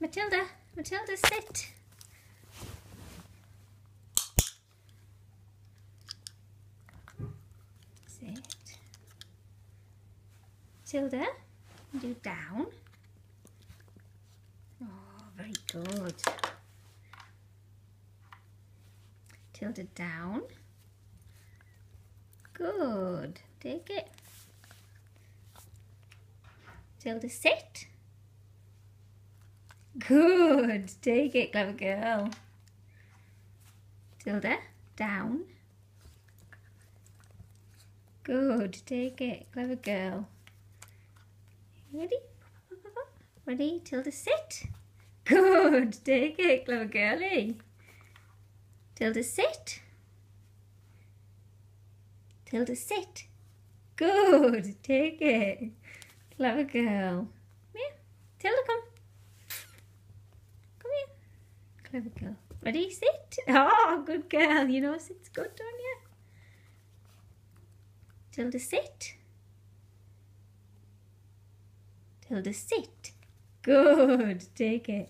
Matilda, Matilda, sit. Sit. Matilda, do down. Oh, very good. Matilda, down. Good. Take it. Matilda, sit. Good. Take it, clever girl. Matilda, down. Good. Take it, clever girl. Ready? Ready? Tilda, sit. Good. Take it, clever girlie. Tilda, sit. Tilda, sit. Good. Take it. Clever girl. Come here. Tilda, come. Come here. Clever girl. Ready? Sit. Oh, good girl. You know sit's good, don't you? Tilda, sit. Tilda, sit. Good. Take it.